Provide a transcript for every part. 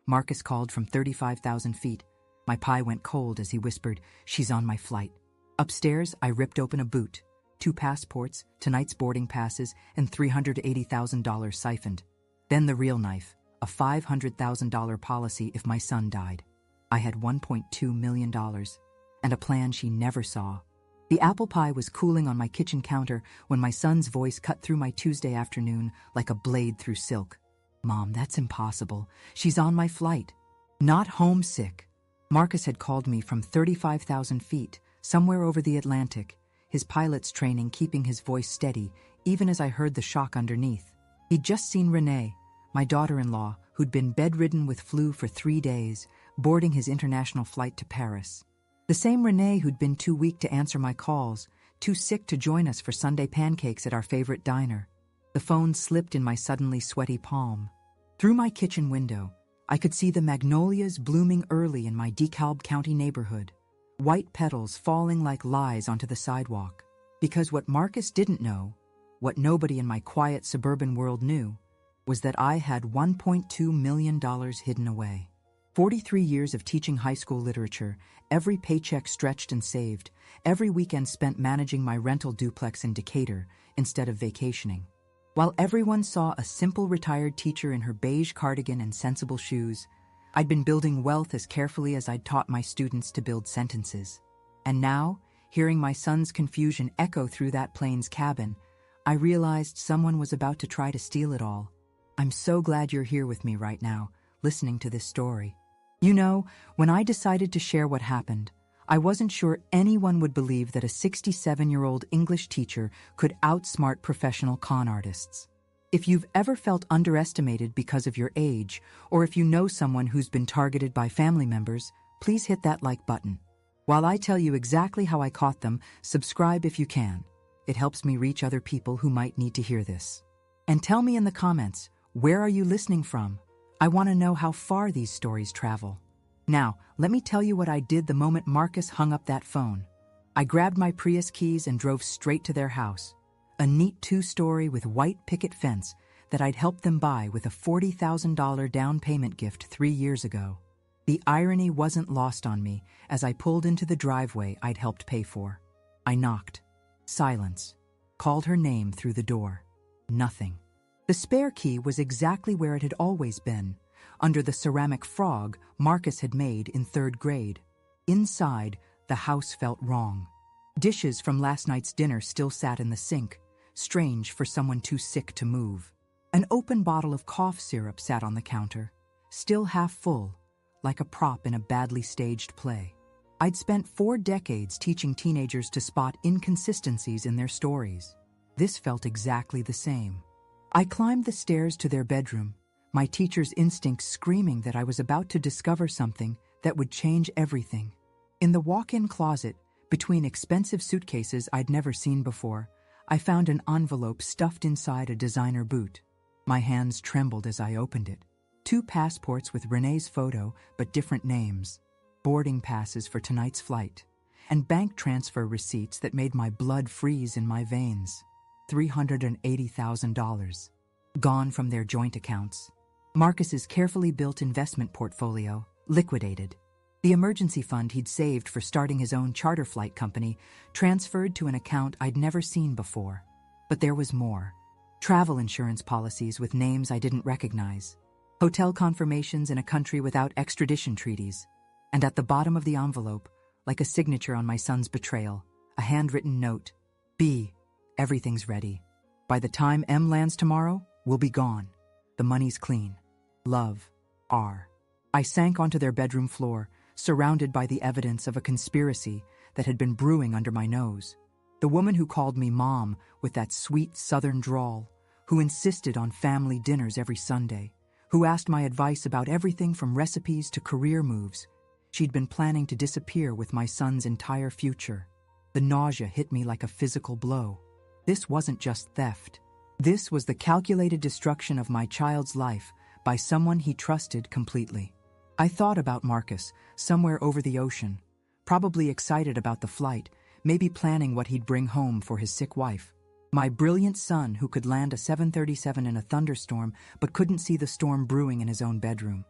Marcus called from 35,000 feet. My pie went cold as he whispered, "She's on my flight." Upstairs, I ripped open a boot. 2 passports, tonight's boarding passes, and $380,000 siphoned. Then the real knife, a $500,000 policy if my son died. I had $1.2 million, and a plan she never saw. The apple pie was cooling on my kitchen counter when my son's voice cut through my Tuesday afternoon like a blade through silk. "Mom, that's impossible. She's on my flight." "Not homesick." Marcus had called me from 35,000 feet, somewhere over the Atlantic, his pilot's training keeping his voice steady, even as I heard the shock underneath. He'd just seen Renee, my daughter-in-law, who'd been bedridden with flu for 3 days, boarding his international flight to Paris. The same Renee who'd been too weak to answer my calls, too sick to join us for Sunday pancakes at our favorite diner. The phone slipped in my suddenly sweaty palm. Through my kitchen window, I could see the magnolias blooming early in my DeKalb County neighborhood, white petals falling like lies onto the sidewalk. Because what Marcus didn't know, what nobody in my quiet suburban world knew, was that I had $1.2 million hidden away. 43 years of teaching high school literature, every paycheck stretched and saved, every weekend spent managing my rental duplex in Decatur instead of vacationing. While everyone saw a simple retired teacher in her beige cardigan and sensible shoes, I'd been building wealth as carefully as I'd taught my students to build sentences. And now, hearing my son's confusion echo through that plane's cabin, I realized someone was about to try to steal it all. I'm so glad you're here with me right now, listening to this story. You know, when I decided to share what happened, I wasn't sure anyone would believe that a 67-year-old English teacher could outsmart professional con artists. If you've ever felt underestimated because of your age, or if you know someone who's been targeted by family members, please hit that like button. While I tell you exactly how I caught them, subscribe if you can. It helps me reach other people who might need to hear this. And tell me in the comments, where are you listening from? I want to know how far these stories travel. Now, let me tell you what I did the moment Marcus hung up that phone. I grabbed my Prius keys and drove straight to their house. A neat 2-story with white picket fence that I'd helped them buy with a $40,000 down payment gift 3 years ago. The irony wasn't lost on me as I pulled into the driveway I'd helped pay for. I knocked. Silence. Called her name through the door. Nothing. The spare key was exactly where it had always been, under the ceramic frog Marcus had made in 3rd grade. Inside, the house felt wrong. Dishes from last night's dinner still sat in the sink, strange for someone too sick to move. An open bottle of cough syrup sat on the counter, still half full, like a prop in a badly staged play. I'd spent 4 decades teaching teenagers to spot inconsistencies in their stories. This felt exactly the same. I climbed the stairs to their bedroom, my teacher's instincts screaming that I was about to discover something that would change everything. In the walk-in closet, between expensive suitcases I'd never seen before, I found an envelope stuffed inside a designer boot. My hands trembled as I opened it. 2 passports with Renee's photo, but different names. Boarding passes for tonight's flight. And bank transfer receipts that made my blood freeze in my veins. $380,000. Gone from their joint accounts. Marcus's carefully built investment portfolio, liquidated. The emergency fund he'd saved for starting his own charter flight company transferred to an account I'd never seen before. But there was more. Travel insurance policies with names I didn't recognize. Hotel confirmations in a country without extradition treaties. And at the bottom of the envelope, like a signature on my son's betrayal, a handwritten note. B. Everything's ready. By the time M lands tomorrow, we'll be gone. The money's clean. Love. R. I sank onto their bedroom floor, surrounded by the evidence of a conspiracy that had been brewing under my nose. The woman who called me Mom with that sweet southern drawl, who insisted on family dinners every Sunday, who asked my advice about everything from recipes to career moves. She'd been planning to disappear with my son's entire future. The nausea hit me like a physical blow. This wasn't just theft. This was the calculated destruction of my child's life by someone he trusted completely. I thought about Marcus, somewhere over the ocean, probably excited about the flight, maybe planning what he'd bring home for his sick wife. My brilliant son who could land a 737 in a thunderstorm but couldn't see the storm brewing in his own bedroom.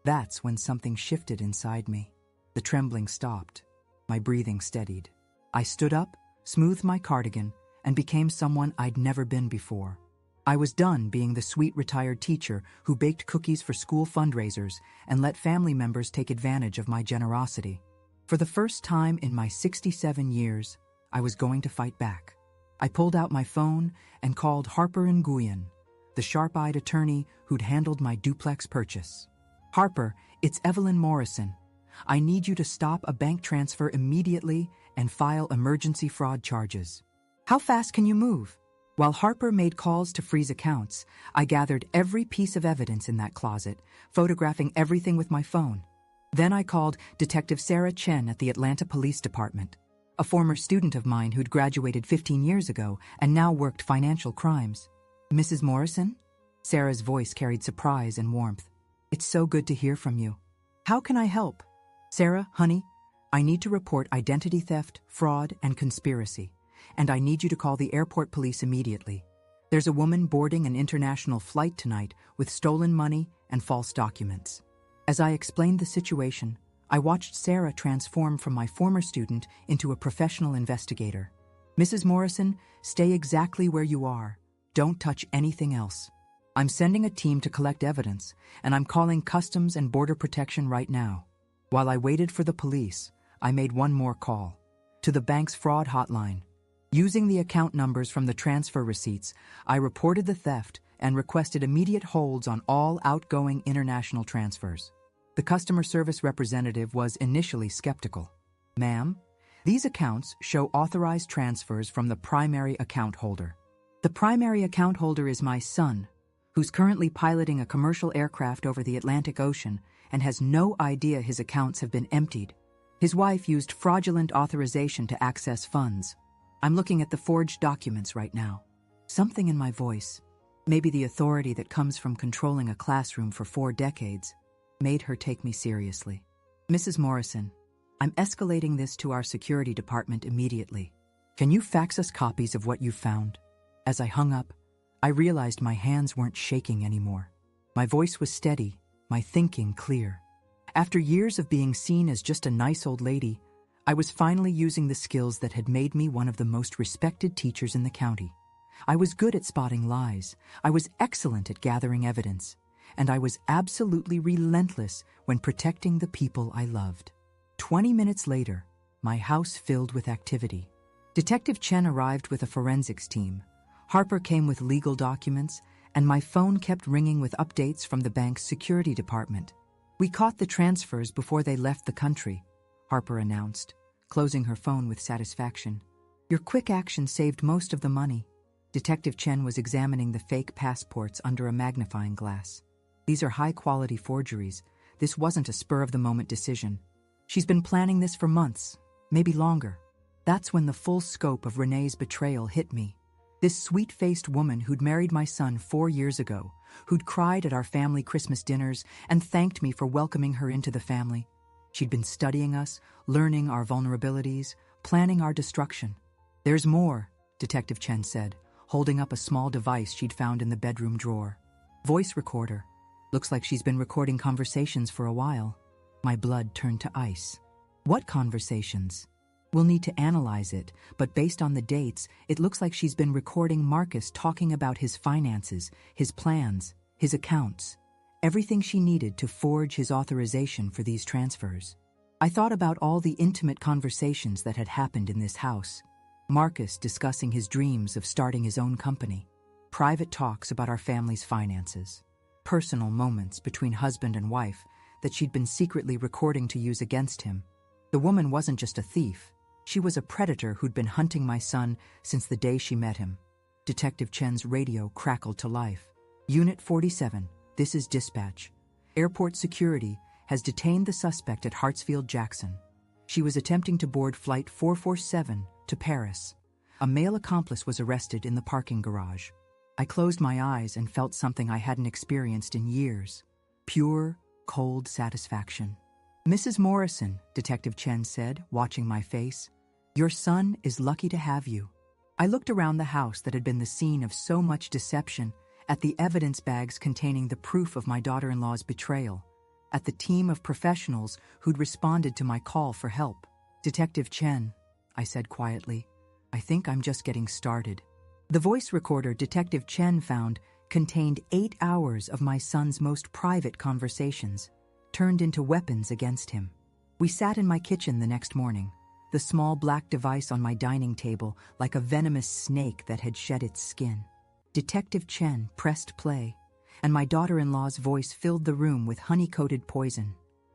That's when something shifted inside me. The trembling stopped. My breathing steadied. I stood up, smoothed my cardigan, and became someone I'd never been before. I was done being the sweet retired teacher who baked cookies for school fundraisers and let family members take advantage of my generosity. For the first time in my 67 years, I was going to fight back. I pulled out my phone and called Harper Nguyen, the sharp-eyed attorney who'd handled my duplex purchase. Harper, it's Evelyn Morrison. I need you to stop a bank transfer immediately and file emergency fraud charges. How fast can you move? While Harper made calls to freeze accounts, I gathered every piece of evidence in that closet, photographing everything with my phone. Then I called Detective Sarah Chen at the Atlanta Police Department, a former student of mine who'd graduated 15 years ago and now worked financial crimes. Mrs. Morrison? Sarah's voice carried surprise and warmth. It's so good to hear from you. How can I help? Sarah, honey, I need to report identity theft, fraud, and conspiracy, and I need you to call the airport police immediately. There's a woman boarding an international flight tonight with stolen money and false documents. As I explained the situation, I watched Sarah transform from my former student into a professional investigator. Mrs. Morrison, stay exactly where you are. Don't touch anything else. I'm sending a team to collect evidence, and I'm calling Customs and Border Protection right now. While I waited for the police, I made one more call. To the bank's fraud hotline. Using the account numbers from the transfer receipts, I reported the theft and requested immediate holds on all outgoing international transfers. The customer service representative was initially skeptical. Ma'am, these accounts show authorized transfers from the primary account holder. The primary account holder is my son, who's currently piloting a commercial aircraft over the Atlantic Ocean and has no idea his accounts have been emptied. His wife used fraudulent authorization to access funds. I'm looking at the forged documents right now. Something in my voice, maybe the authority that comes from controlling a classroom for 4 decades, made her take me seriously. Mrs. Morrison, I'm escalating this to our security department immediately. Can you fax us copies of what you've found? As I hung up, I realized my hands weren't shaking anymore. My voice was steady, my thinking clear. After years of being seen as just a nice old lady, I was finally using the skills that had made me one of the most respected teachers in the county. I was good at spotting lies, I was excellent at gathering evidence, and I was absolutely relentless when protecting the people I loved. 20 minutes later, my house filled with activity. Detective Chen arrived with a forensics team. Harper came with legal documents, and my phone kept ringing with updates from the bank's security department. We caught the transfers before they left the country, Harper announced, closing her phone with satisfaction. Your quick action saved most of the money. Detective Chen was examining the fake passports under a magnifying glass. These are high-quality forgeries. This wasn't a spur-of-the-moment decision. She's been planning this for months, maybe longer. That's when the full scope of Renee's betrayal hit me. This sweet-faced woman who'd married my son 4 years ago, who'd cried at our family Christmas dinners and thanked me for welcoming her into the family. She'd been studying us, learning our vulnerabilities, planning our destruction. There's more, Detective Chen said, holding up a small device she'd found in the bedroom drawer. Voice recorder. Looks like she's been recording conversations for a while. My blood turned to ice. What conversations? We'll need to analyze it, but based on the dates, it looks like she's been recording Marcus talking about his finances, his plans, his accounts, everything she needed to forge his authorization for these transfers. I thought about all the intimate conversations that had happened in this house. Marcus discussing his dreams of starting his own company, private talks about our family's finances, personal moments between husband and wife that she'd been secretly recording to use against him. The woman wasn't just a thief. She was a predator who'd been hunting my son since the day she met him. Detective Chen's radio crackled to life. Unit 47, this is dispatch. Airport security has detained the suspect at Hartsfield-Jackson. She was attempting to board Flight 447 to Paris. A male accomplice was arrested in the parking garage. I closed my eyes and felt something I hadn't experienced in years. Pure, cold satisfaction. Mrs. Morrison, Detective Chen said, watching my face, your son is lucky to have you. I looked around the house that had been the scene of so much deception, at the evidence bags containing the proof of my daughter-in-law's betrayal. at the team of professionals who'd responded to my call for help. "Detective Chen," I said quietly, "I think I'm just getting started." The voice recorder Detective Chen found contained 8 hours of my son's most private conversations, turned into weapons against him. We sat in my kitchen the next morning, the small black device on my dining table like a venomous snake that had shed its skin. Detective Chen pressed play, and my daughter-in-law's voice filled the room with honey-coated poison.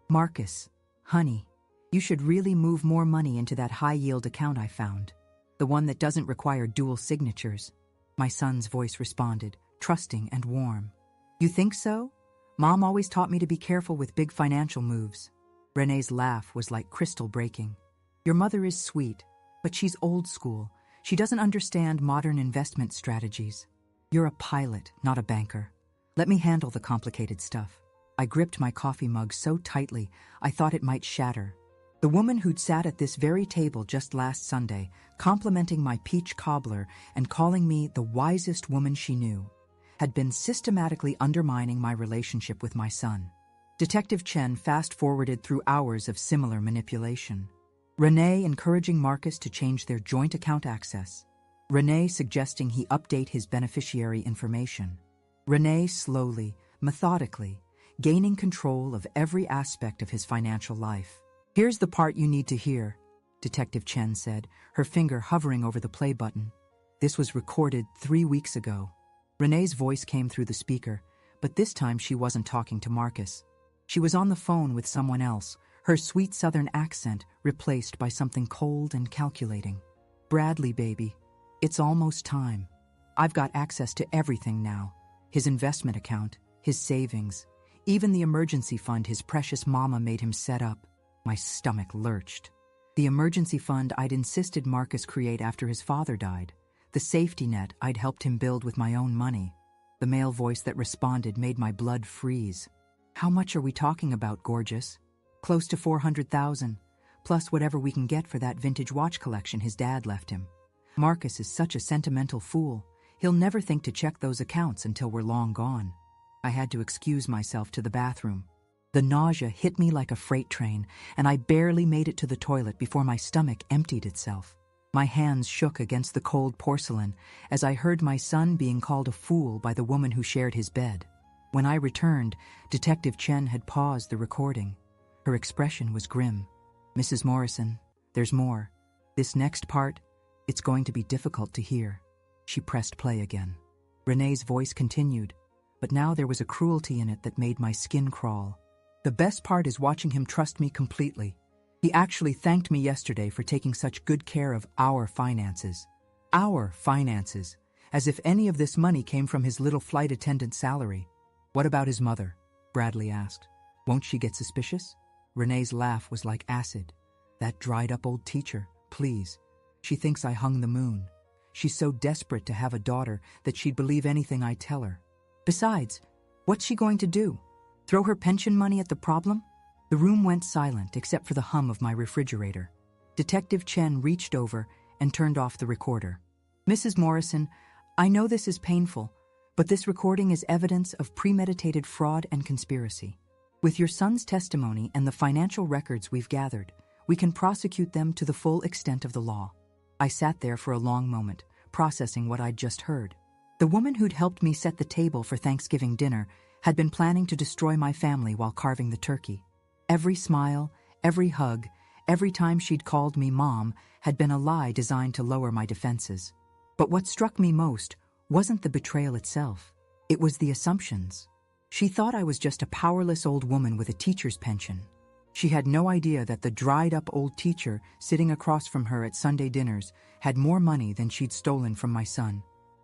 "Marcus, honey, you should really move more money into that high-yield account I found, the one that doesn't require dual signatures." My son's voice responded, trusting and warm. "You think so? Mom always taught me to be careful with big financial moves." Renee's laugh was like crystal breaking. "Your mother is sweet, but she's old school. She doesn't understand modern investment strategies. You're a pilot, not a banker. Let me handle the complicated stuff." I gripped my coffee mug so tightly I thought it might shatter. The woman who'd sat at this very table just last Sunday, complimenting my peach cobbler and calling me the wisest woman she knew, had been systematically undermining my relationship with my son. Detective Chen fast-forwarded through hours of similar manipulation. Renee encouraging Marcus to change their joint account access. Renee suggesting he update his beneficiary information. Renee slowly, methodically, gaining control of every aspect of his financial life. "Here's the part you need to hear," Detective Chen said, her finger hovering over the play button. "This was recorded 3 weeks ago." Renee's voice came through the speaker, but this time she wasn't talking to Marcus. She was on the phone with someone else, her sweet southern accent replaced by something cold and calculating. "Bradley, baby, it's almost time. I've got access to everything now. His investment account, his savings, even the emergency fund his precious mama made him set up." My stomach lurched. The emergency fund I'd insisted Marcus create after his father died. The safety net I'd helped him build with my own money. The male voice that responded made my blood freeze. "How much are we talking about, gorgeous?" "Close to 400,000, plus whatever we can get for that vintage watch collection his dad left him. Marcus is such a sentimental fool. He'll never think to check those accounts until we're long gone." I had to excuse myself to the bathroom. The nausea hit me like a freight train, and I barely made it to the toilet before my stomach emptied itself. My hands shook against the cold porcelain as I heard my son being called a fool by the woman who shared his bed. When I returned, Detective Chen had paused the recording. Her expression was grim. "Mrs. Morrison, there's more. This next part, it's going to be difficult to hear." She pressed play again. Renee's voice continued, but now there was a cruelty in it that made my skin crawl. "The best part is watching him trust me completely. He actually thanked me yesterday for taking such good care of our finances. Our finances, as if any of this money came from his little flight attendant salary." "What about his mother?" Bradley asked. "Won't she get suspicious?" Renee's laugh was like acid. "That dried-up old teacher, please. She thinks I hung the moon. She's so desperate to have a daughter that she'd believe anything I tell her. Besides, what's she going to do? Throw her pension money at the problem?" The room went silent except for the hum of my refrigerator. Detective Chen reached over and turned off the recorder. "Mrs. Morrison, I know this is painful, but this recording is evidence of premeditated fraud and conspiracy. With your son's testimony and the financial records we've gathered, we can prosecute them to the full extent of the law." I sat there for a long moment, processing what I'd just heard. The woman who'd helped me set the table for Thanksgiving dinner had been planning to destroy my family while carving the turkey. Every smile, every hug, every time she'd called me Mom had been a lie designed to lower my defenses. But what struck me most wasn't the betrayal itself. It was the assumptions. She thought I was just a powerless old woman with a teacher's pension. She had no idea that the dried-up old teacher sitting across from her at Sunday dinners had more money than she'd stolen from my son.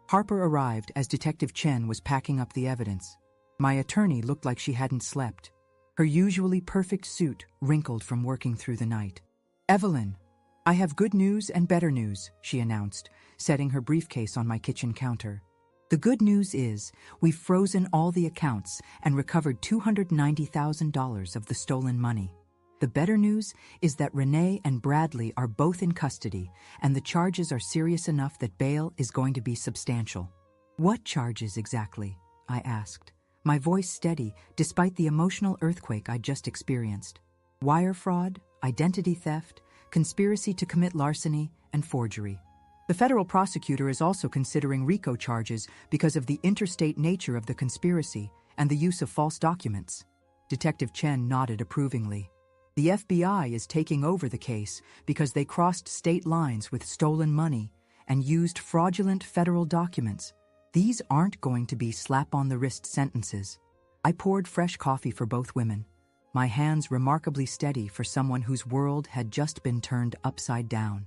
Harper arrived as Detective Chen was packing up the evidence. My attorney looked like she hadn't slept. Her usually perfect suit wrinkled from working through the night. "Evelyn, I have good news and better news," she announced, setting her briefcase on my kitchen counter. "The good news is we've frozen all the accounts and recovered $290,000 of the stolen money. The better news is that Renee and Bradley are both in custody, and the charges are serious enough that bail is going to be substantial." "What charges exactly?" I asked, my voice steady despite the emotional earthquake I'd just experienced. Wire fraud, identity theft, conspiracy to commit larceny, and forgery. The federal prosecutor is also considering RICO charges because of the interstate nature of the conspiracy and the use of false documents. Detective Chen nodded approvingly. The FBI is taking over the case because they crossed state lines with stolen money and used fraudulent federal documents. These aren't going to be slap-on-the-wrist sentences. I poured fresh coffee for both women, my hands remarkably steady for someone whose world had just been turned upside down.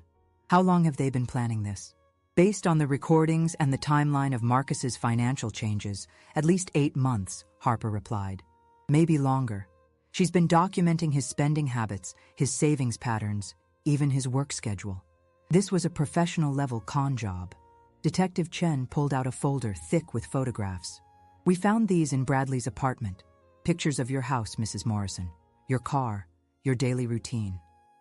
How long have they been planning this? Based on the recordings and the timeline of Marcus's financial changes, at least 8 months, Harper replied. Maybe longer. She's been documenting his spending habits, his savings patterns, even his work schedule. This was a professional-level con job. Detective Chen pulled out a folder thick with photographs. We found these in Bradley's apartment. Pictures of your house, Mrs. Morrison, your car, your daily routine.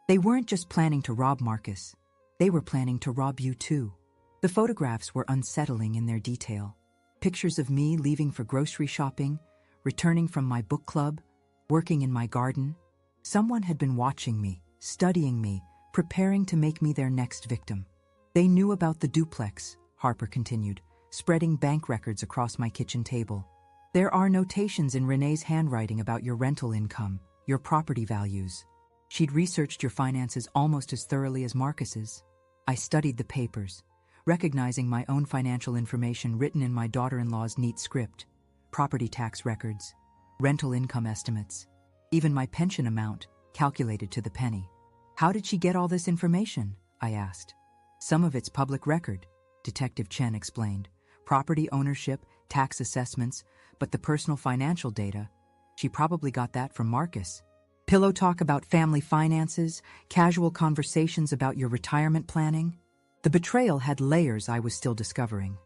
They weren't just planning to rob Marcus. They were planning to rob you too. The photographs were unsettling in their detail. Pictures of me leaving for grocery shopping, returning from my book club, working in my garden. Someone had been watching me, studying me, preparing to make me their next victim. They knew about the duplex, Harper continued, spreading bank records across my kitchen table. There are notations in Renee's handwriting about your rental income, your property values. She'd researched your finances almost as thoroughly as Marcus's. I studied the papers, recognizing my own financial information written in my daughter-in-law's neat script, property tax records, rental income estimates, even my pension amount, calculated to the penny. How did she get all this information? I asked. Some of it's public record, Detective Chen explained. Property ownership, tax assessments, but the personal financial data, she probably got that from Marcus. Pillow talk about family finances, casual conversations about your retirement planning. The betrayal had layers I was still discovering.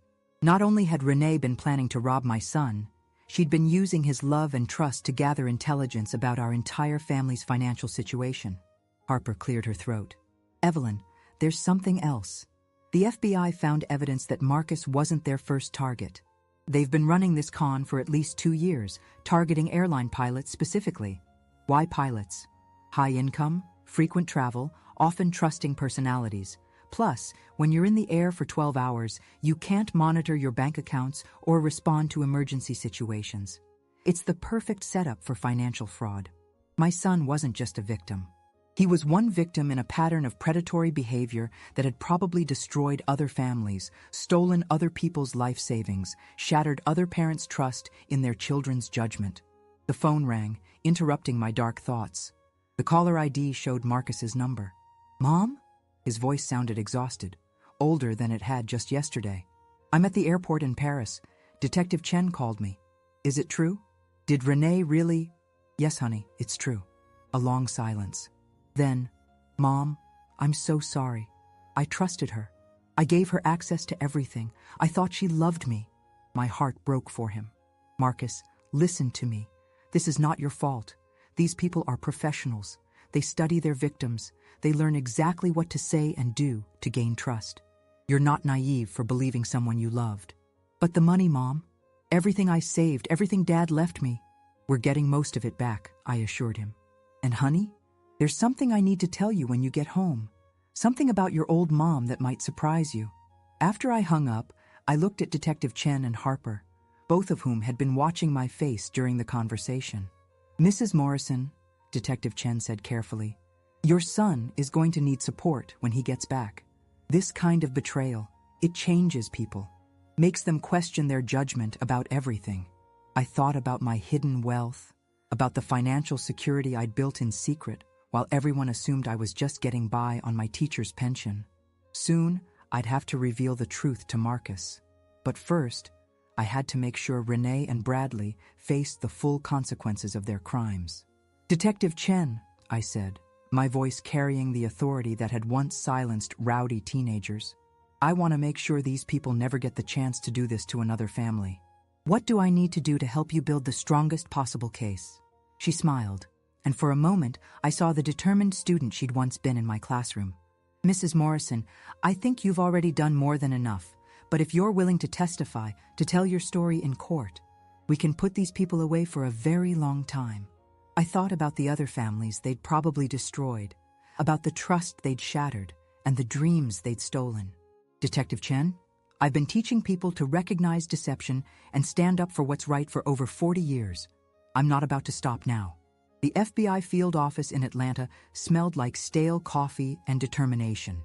Not only had Renee been planning to rob my son, she'd been using his love and trust to gather intelligence about our entire family's financial situation. Harper cleared her throat. Evelyn, there's something else. The FBI found evidence that Marcus wasn't their first target. They've been running this con for at least 2 years, targeting airline pilots specifically. Why pilots? High income, frequent travel, often trusting personalities. Plus, when you're in the air for 12 hours, you can't monitor your bank accounts or respond to emergency situations. It's the perfect setup for financial fraud. My son wasn't just a victim. He was one victim in a pattern of predatory behavior that had probably destroyed other families, stolen other people's life savings, shattered other parents' trust in their children's judgment. The phone rang, interrupting my dark thoughts. The caller ID showed Marcus's number. Mom? His voice sounded exhausted, older than it had just yesterday. I'm at the airport in Paris. Detective Chen called me. Is it true? Did Renee really? Yes, honey, it's true. A long silence. Then, Mom, I'm so sorry. I trusted her. I gave her access to everything. I thought she loved me. My heart broke for him. Marcus, listen to me. This is not your fault. These people are professionals. They study their victims. They learn exactly what to say and do to gain trust. You're not naive for believing someone you loved. But the money, Mom, everything I saved, everything Dad left me, we're getting most of it back, I assured him. And honey, there's something I need to tell you when you get home. Something about your old mom that might surprise you. After I hung up, I looked at Detective Chen and Harper, both of whom had been watching my face during the conversation. Mrs. Morrison, Detective Chen said carefully, your son is going to need support when he gets back. This kind of betrayal, it changes people, makes them question their judgment about everything. I thought about my hidden wealth, about the financial security I'd built in secret, while everyone assumed I was just getting by on my teacher's pension. Soon, I'd have to reveal the truth to Marcus. But first, I had to make sure Renee and Bradley faced the full consequences of their crimes. Detective Chen, I said, my voice carrying the authority that had once silenced rowdy teenagers. I want to make sure these people never get the chance to do this to another family. What do I need to do to help you build the strongest possible case? She smiled, and for a moment, I saw the determined student she'd once been in my classroom. Mrs. Morrison, I think you've already done more than enough, but if you're willing to testify, to tell your story in court, We can put these people away for a very long time. I thought about the other families they'd probably destroyed, about the trust they'd shattered, and the dreams they'd stolen. Detective Chen, I've been teaching people to recognize deception and stand up for what's right for over 40 years. I'm not about to stop now. The FBI field office in Atlanta smelled like stale coffee and determination.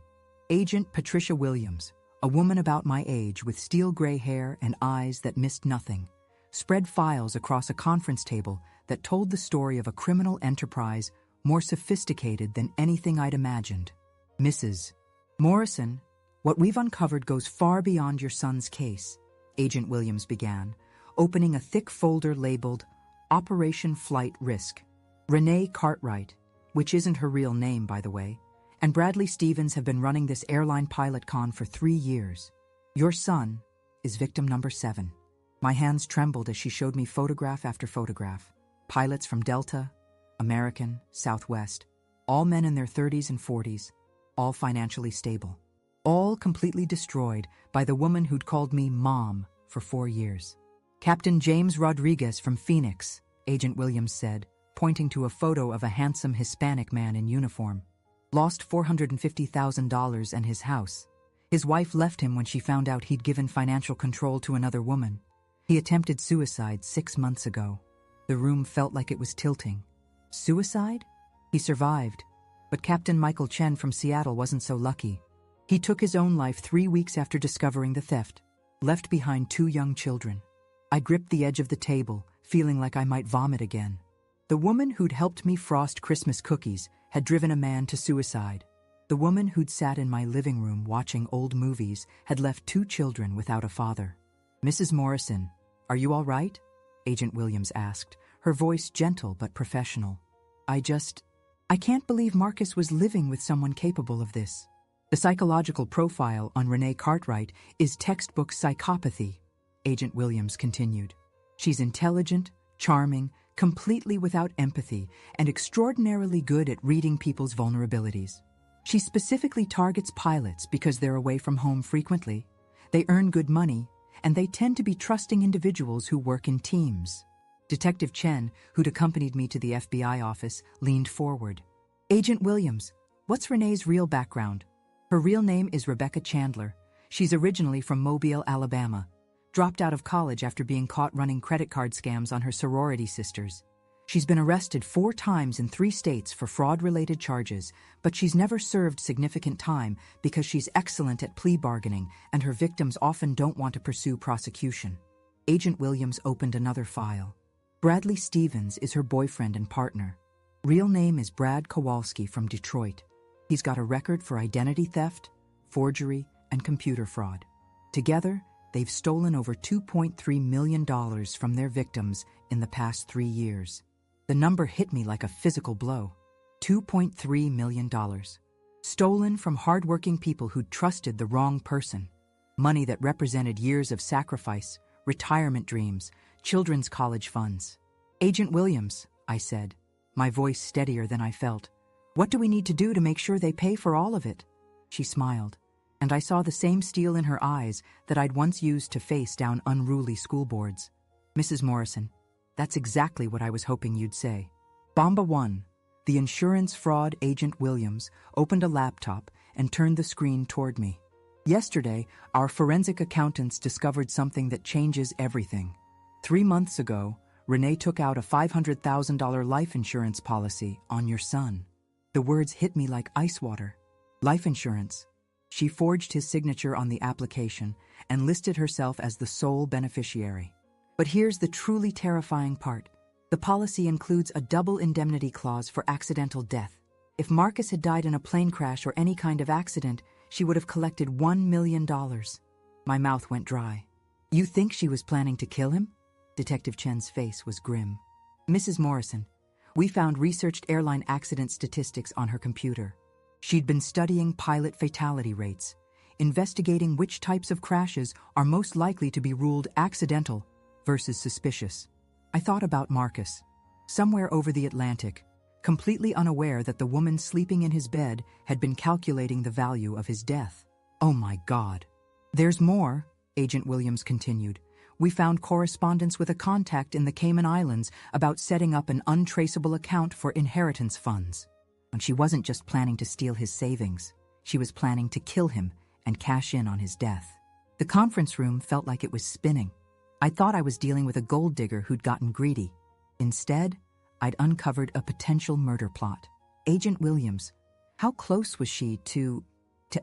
Agent Patricia Williams, a woman about my age with steel gray hair and eyes that missed nothing, spread files across a conference table that told the story of a criminal enterprise more sophisticated than anything I'd imagined. Mrs. Morrison, what we've uncovered goes far beyond your son's case, Agent Williams began, opening a thick folder labeled Operation Flight Risk. Renee Cartwright, which isn't her real name, by the way, and Bradley Stevens have been running this airline pilot con for 3 years. Your son is victim number 7. My hands trembled as she showed me photograph after photograph. Pilots from Delta, American, Southwest, all men in their 30s and 40s, all financially stable. All completely destroyed by the woman who'd called me Mom for 4 years. Captain James Rodriguez from Phoenix, Agent Williams said, pointing to a photo of a handsome Hispanic man in uniform. Lost $450,000 and his house. His wife left him when she found out he'd given financial control to another woman. He attempted suicide 6 months ago. The room felt like it was tilting. Suicide? He survived. But Captain Michael Chen from Seattle wasn't so lucky. He took his own life 3 weeks after discovering the theft, left behind 2 young children. I gripped the edge of the table, feeling like I might vomit again. The woman who'd helped me frost Christmas cookies had driven a man to suicide. The woman who'd sat in my living room watching old movies had left 2 children without a father. Mrs. Morrison, are you all right? Agent Williams asked, her voice gentle but professional. I can't believe Marcus was living with someone capable of this. The psychological profile on Renee Cartwright is textbook psychopathy, Agent Williams continued. She's intelligent, charming, completely without empathy, and extraordinarily good at reading people's vulnerabilities. She specifically targets pilots because they're away from home frequently, they earn good money, and they tend to be trusting individuals who work in teams. Detective Chen, who'd accompanied me to the FBI office, leaned forward. Agent Williams, what's Renee's real background? Her real name is Rebecca Chandler. She's originally from Mobile, Alabama. Dropped out of college after being caught running credit card scams on her sorority sisters. She's been arrested 4 times in 3 states for fraud-related charges, but she's never served significant time because she's excellent at plea bargaining and her victims often don't want to pursue prosecution. Agent Williams opened another file. Bradley Stevens is her boyfriend and partner. Real name is Brad Kowalski from Detroit. He's got a record for identity theft, forgery, and computer fraud. Together, they've stolen over $2.3 million from their victims in the past 3 years. The number hit me like a physical blow. $2.3 million. Stolen from hardworking people who'd trusted the wrong person. Money that represented years of sacrifice, retirement dreams, children's college funds. Agent Williams, I said, my voice steadier than I felt. What do we need to do to make sure they pay for all of it? She smiled, and I saw the same steel in her eyes that I'd once used to face down unruly school boards. Mrs. Morrison, that's exactly what I was hoping you'd say. Bomba 1, the insurance fraud agent Williams, opened a laptop and turned the screen toward me. Yesterday, our forensic accountants discovered something that changes everything. 3 months ago, Renee took out a $500,000 life insurance policy on your son. The words hit me like ice water. Life insurance. She forged his signature on the application and listed herself as the sole beneficiary. But here's the truly terrifying part. The policy includes a double indemnity clause for accidental death. If Marcus had died in a plane crash or any kind of accident, she would have collected $1 million. My mouth went dry. You think she was planning to kill him? Detective Chen's face was grim. Mrs. Morrison, we found researched airline accident statistics on her computer. She'd been studying pilot fatality rates, investigating which types of crashes are most likely to be ruled accidental versus suspicious. I thought about Marcus, somewhere over the Atlantic, completely unaware that the woman sleeping in his bed had been calculating the value of his death. Oh my God. There's more, Agent Williams continued. We found correspondence with a contact in the Cayman Islands about setting up an untraceable account for inheritance funds. And she wasn't just planning to steal his savings. She was planning to kill him and cash in on his death. The conference room felt like it was spinning. I thought I was dealing with a gold digger who'd gotten greedy. Instead, I'd uncovered a potential murder plot. Agent Williams, how close was she to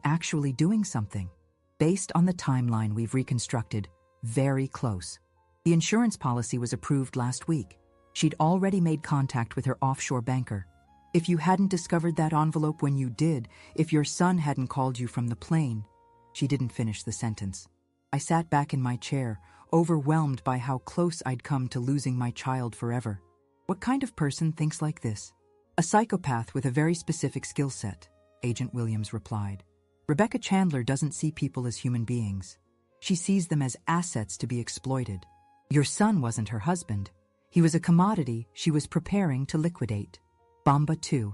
actually doing something? Based on the timeline we've reconstructed, very close. The insurance policy was approved last week. She'd already made contact with her offshore banker. If you hadn't discovered that envelope when you did, if your son hadn't called you from the plane. She didn't finish the sentence. I sat back in my chair, overwhelmed by how close I'd come to losing my child forever. What kind of person thinks like this? A psychopath with a very specific skill set, Agent Williams replied. Rebecca Chandler doesn't see people as human beings. She sees them as assets to be exploited. Your son wasn't her husband. He was a commodity she was preparing to liquidate. Bomba 2.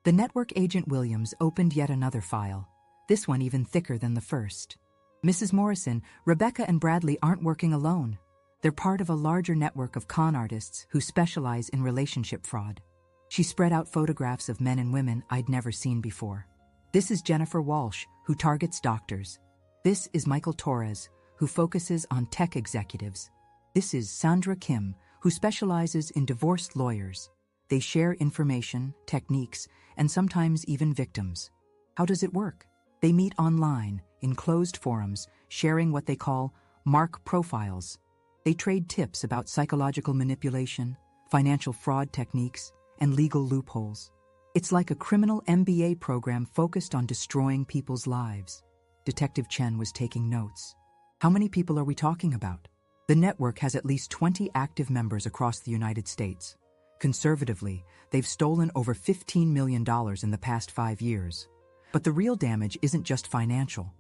The network Agent Williams opened yet another file, this one even thicker than the first. Mrs. Morrison, Rebecca and Bradley aren't working alone. They're part of a larger network of con artists who specialize in relationship fraud. She spread out photographs of men and women I'd never seen before. This is Jennifer Walsh, who targets doctors. This is Michael Torres, who focuses on tech executives. This is Sandra Kim, who specializes in divorced lawyers. They share information, techniques, and sometimes even victims. How does it work? They meet online, in closed forums, sharing what they call mark profiles. They trade tips about psychological manipulation, financial fraud techniques, and legal loopholes. It's like a criminal MBA program focused on destroying people's lives. Detective Chen was taking notes. How many people are we talking about? The network has at least 20 active members across the United States. Conservatively, they've stolen over $15 million in the past 5 years. But the real damage isn't just financial.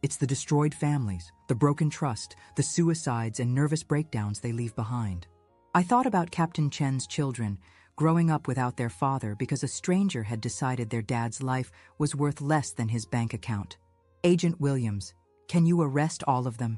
It's the destroyed families, the broken trust, the suicides and nervous breakdowns they leave behind. I thought about Captain Chen's children, growing up without their father because a stranger had decided their dad's life was worth less than his bank account. Agent Williams, can you arrest all of them?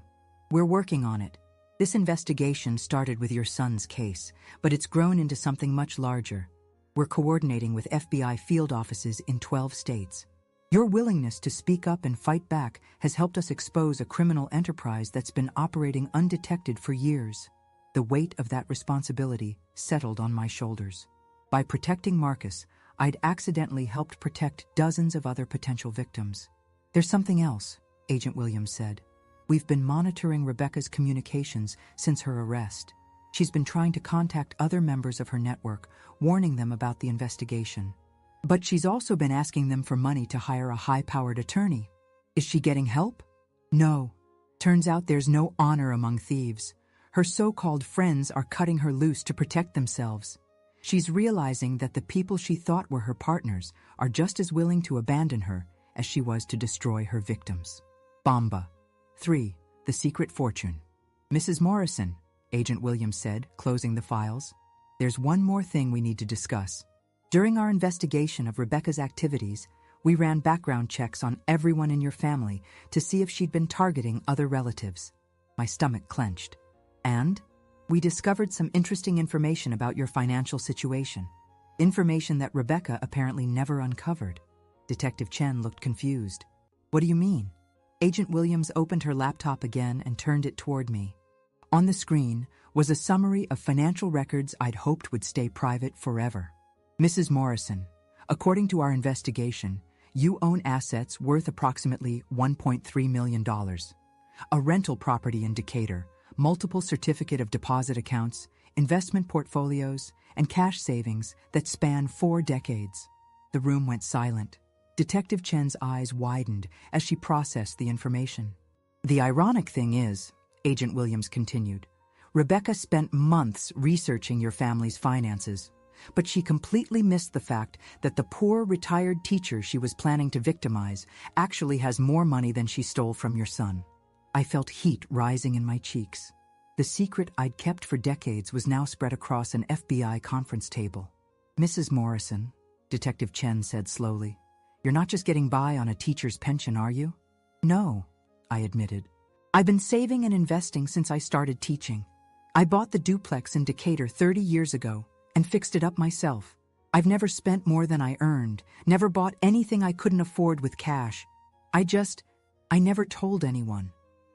We're working on it. This investigation started with your son's case, but it's grown into something much larger. We're coordinating with FBI field offices in 12 states. Your willingness to speak up and fight back has helped us expose a criminal enterprise that's been operating undetected for years. The weight of that responsibility settled on my shoulders. By protecting Marcus, I'd accidentally helped protect dozens of other potential victims. There's something else, Agent Williams said. We've been monitoring Rebecca's communications since her arrest. She's been trying to contact other members of her network, warning them about the investigation. But she's also been asking them for money to hire a high-powered attorney. Is she getting help? No. Turns out there's no honor among thieves. Her so-called friends are cutting her loose to protect themselves. She's realizing that the people she thought were her partners are just as willing to abandon her as she was to destroy her victims. Bomba. 3. The Secret Fortune. Mrs. Morrison, Agent Williams said, closing the files. There's one more thing we need to discuss. During our investigation of Rebecca's activities, we ran background checks on everyone in your family to see if she'd been targeting other relatives. My stomach clenched. And we discovered some interesting information about your financial situation. Information that Rebecca apparently never uncovered. Detective Chen looked confused. What do you mean? Agent Williams opened her laptop again and turned it toward me. On the screen was a summary of financial records I'd hoped would stay private forever. Mrs. Morrison, according to our investigation, you own assets worth approximately $1.3 million. A rental property in Decatur, multiple certificate of deposit accounts, investment portfolios, and cash savings that span 4 decades. The room went silent. Detective Chen's eyes widened as she processed the information. The ironic thing is, Agent Williams continued, Rebecca spent months researching your family's finances, but she completely missed the fact that the poor retired teacher she was planning to victimize actually has more money than she stole from your son. I felt heat rising in my cheeks. The secret I'd kept for decades was now spread across an FBI conference table. Mrs. Morrison, Detective Chen said slowly, you're not just getting by on a teacher's pension, are you? No, I admitted. I've been saving and investing since I started teaching. I bought the duplex in Decatur 30 years ago and fixed it up myself. I've never spent more than I earned, never bought anything I couldn't afford with cash. I never told anyone,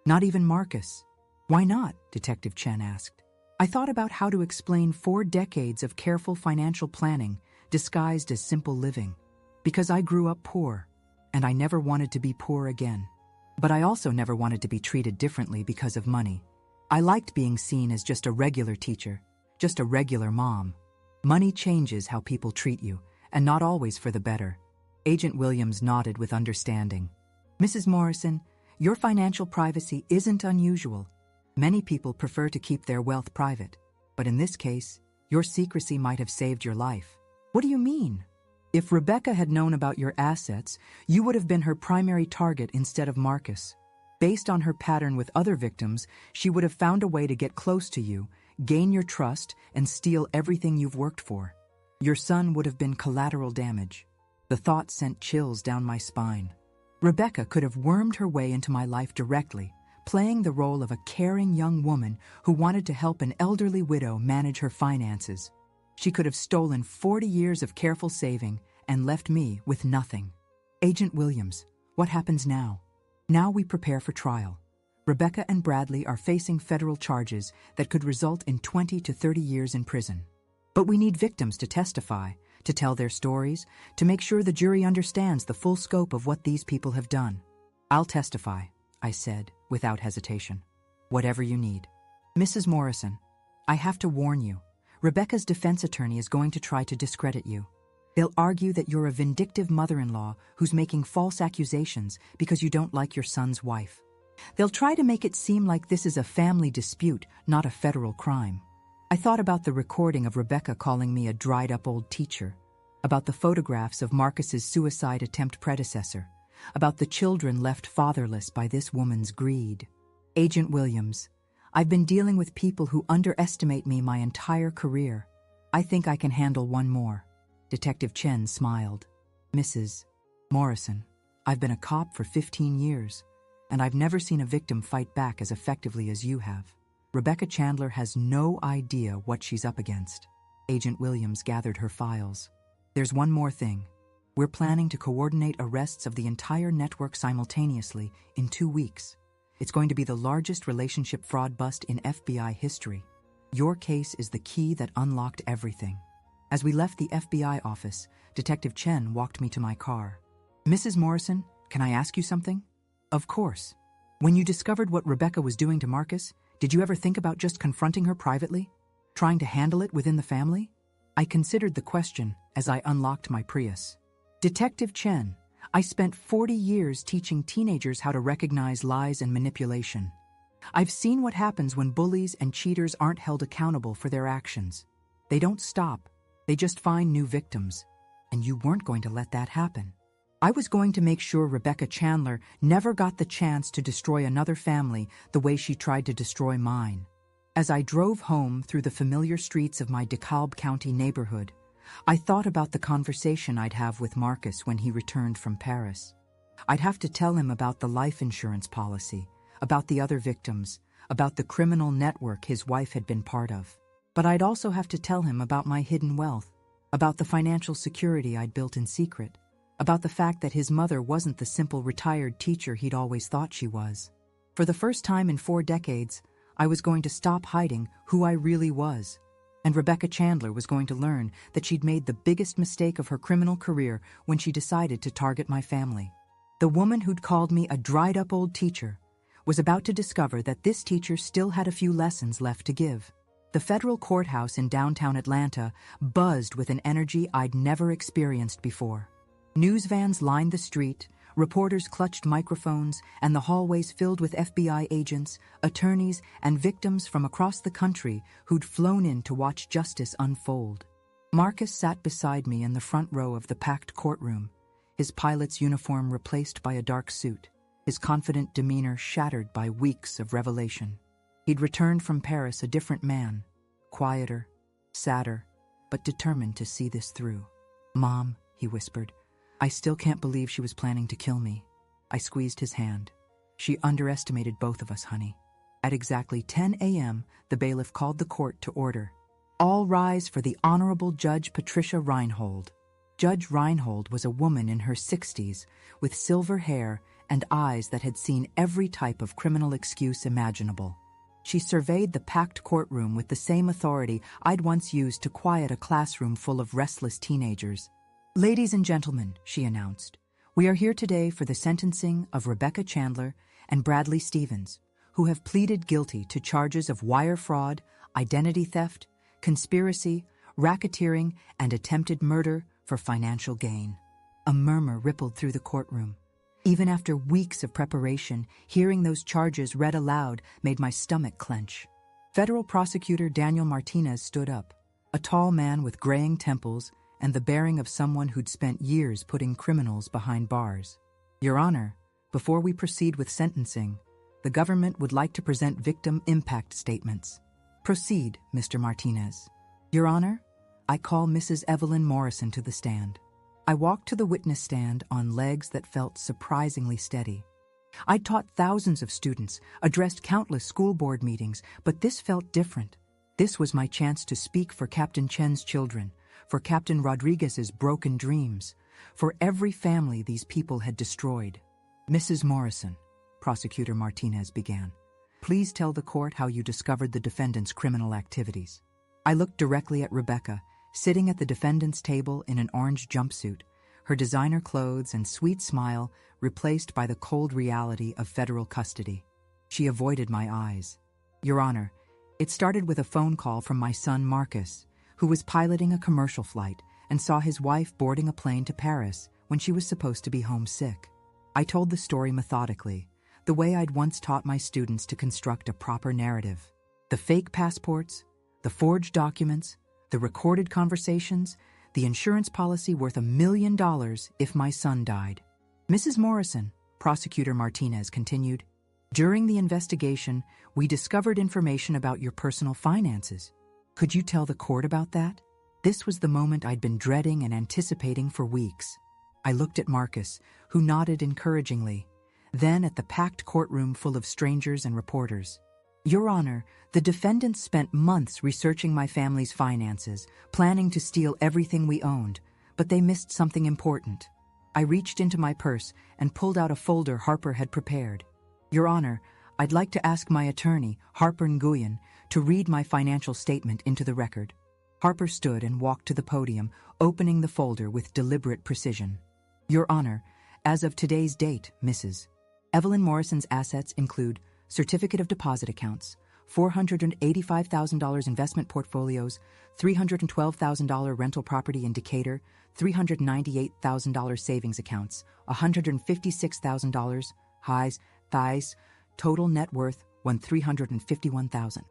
not even Marcus. Why not? Detective Chen asked. I thought about how to explain 4 decades of careful financial planning disguised as simple living. Because I grew up poor, and I never wanted to be poor again. But I also never wanted to be treated differently because of money. I liked being seen as just a regular teacher, just a regular mom. Money changes how people treat you, and not always for the better. Agent Williams nodded with understanding. Mrs. Morrison, your financial privacy isn't unusual. Many people prefer to keep their wealth private, but in this case, your secrecy might have saved your life. What do you mean? If Rebecca had known about your assets, you would have been her primary target instead of Marcus. Based on her pattern with other victims, she would have found a way to get close to you, gain your trust, and steal everything you've worked for. Your son would have been collateral damage. The thought sent chills down my spine. Rebecca could have wormed her way into my life directly, playing the role of a caring young woman who wanted to help an elderly widow manage her finances. She could have stolen 40 years of careful saving and left me with nothing. Agent Williams, what happens now? Now we prepare for trial. Rebecca and Bradley are facing federal charges that could result in 20 to 30 years in prison. But we need victims to testify, to tell their stories, to make sure the jury understands the full scope of what these people have done. I'll testify, I said, without hesitation. Whatever you need. Mrs. Morrison, I have to warn you. Rebecca's defense attorney is going to try to discredit you. They'll argue that you're a vindictive mother-in-law who's making false accusations because you don't like your son's wife. They'll try to make it seem like this is a family dispute, not a federal crime. I thought about the recording of Rebecca calling me a dried-up old teacher, about the photographs of Marcus's suicide attempt predecessor, about the children left fatherless by this woman's greed. Agent Williams, I've been dealing with people who underestimate me my entire career. I think I can handle one more. Detective Chen smiled. Mrs. Morrison, I've been a cop for 15 years, and I've never seen a victim fight back as effectively as you have. Rebecca Chandler has no idea what she's up against. Agent Williams gathered her files. There's one more thing. We're planning to coordinate arrests of the entire network simultaneously in 2 weeks. It's going to be the largest relationship fraud bust in FBI history. Your case is the key that unlocked everything. As we left the FBI office, Detective Chen walked me to my car. Mrs. Morrison, can I ask you something? Of course. When you discovered what Rebecca was doing to Marcus, did you ever think about just confronting her privately? Trying to handle it within the family? I considered the question as I unlocked my Prius. Detective Chen, I spent 40 years teaching teenagers how to recognize lies and manipulation. I've seen what happens when bullies and cheaters aren't held accountable for their actions. They don't stop. They just find new victims. And you weren't going to let that happen. I was going to make sure Rebecca Chandler never got the chance to destroy another family the way she tried to destroy mine. As I drove home through the familiar streets of my DeKalb County neighborhood, I thought about the conversation I'd have with Marcus when he returned from Paris. I'd have to tell him about the life insurance policy, about the other victims, about the criminal network his wife had been part of. But I'd also have to tell him about my hidden wealth, about the financial security I'd built in secret, about the fact that his mother wasn't the simple retired teacher he'd always thought she was. For the first time in 4 decades, I was going to stop hiding who I really was. And Rebecca Chandler was going to learn that she'd made the biggest mistake of her criminal career when she decided to target my family. The woman who'd called me a dried-up old teacher was about to discover that this teacher still had a few lessons left to give. The federal courthouse in downtown Atlanta buzzed with an energy I'd never experienced before. News vans lined the street, reporters clutched microphones, and the hallways filled with FBI agents, attorneys, and victims from across the country who'd flown in to watch justice unfold. Marcus sat beside me in the front row of the packed courtroom, his pilot's uniform replaced by a dark suit, his confident demeanor shattered by weeks of revelation. He'd returned from Paris a different man, quieter, sadder, but determined to see this through. "Mom," he whispered, "I still can't believe she was planning to kill me." I squeezed his hand. She underestimated both of us, honey. At exactly 10 a.m., the bailiff called the court to order. All rise for the Honorable Judge Patricia Reinhold. Judge Reinhold was a woman in her 60s with silver hair and eyes that had seen every type of criminal excuse imaginable. She surveyed the packed courtroom with the same authority I'd once used to quiet a classroom full of restless teenagers. "Ladies and gentlemen," she announced, "we are here today for the sentencing of Rebecca Chandler and Bradley Stevens, who have pleaded guilty to charges of wire fraud, identity theft, conspiracy, racketeering, and attempted murder for financial gain." A murmur rippled through the courtroom. Even after weeks of preparation, hearing those charges read aloud made my stomach clench. Federal Prosecutor Daniel Martinez stood up, a tall man with graying temples and the bearing of someone who'd spent years putting criminals behind bars. "Your Honor, before we proceed with sentencing, the government would like to present victim impact statements." "Proceed, Mr. Martinez." "Your Honor, I call Mrs. Evelyn Morrison to the stand." I walked to the witness stand on legs that felt surprisingly steady. I'd taught thousands of students, addressed countless school board meetings, but this felt different. This was my chance to speak for Captain Chen's children, for Captain Rodriguez's broken dreams, for every family these people had destroyed. "Mrs. Morrison," Prosecutor Martinez began, "please tell the court how you discovered the defendant's criminal activities." I looked directly at Rebecca, sitting at the defendant's table in an orange jumpsuit, her designer clothes and sweet smile replaced by the cold reality of federal custody. She avoided my eyes. "Your Honor, it started with a phone call from my son Marcus, who was piloting a commercial flight and saw his wife boarding a plane to Paris when she was supposed to be homesick." I told the story methodically, the way I'd once taught my students to construct a proper narrative. The fake passports, the forged documents, the recorded conversations, the insurance policy worth $1 million if my son died. "Mrs. Morrison," Prosecutor Martinez continued, "during the investigation, we discovered information about your personal finances. Could you tell the court about that?" This was the moment I'd been dreading and anticipating for weeks. I looked at Marcus, who nodded encouragingly, then at the packed courtroom full of strangers and reporters. "Your Honor, the defendants spent months researching my family's finances, planning to steal everything we owned, but they missed something important." I reached into my purse and pulled out a folder Harper had prepared. "Your Honor, I'd like to ask my attorney, Harper Nguyen, to read my financial statement into the record." Harper stood and walked to the podium, opening the folder with deliberate precision. "Your Honor, as of today's date, Mrs. Evelyn Morrison's assets include certificate of deposit accounts, $485,000 investment portfolios, $312,000 rental property in Decatur, $398,000 savings accounts, $156,000 highs, thighs, total net worth $351,000.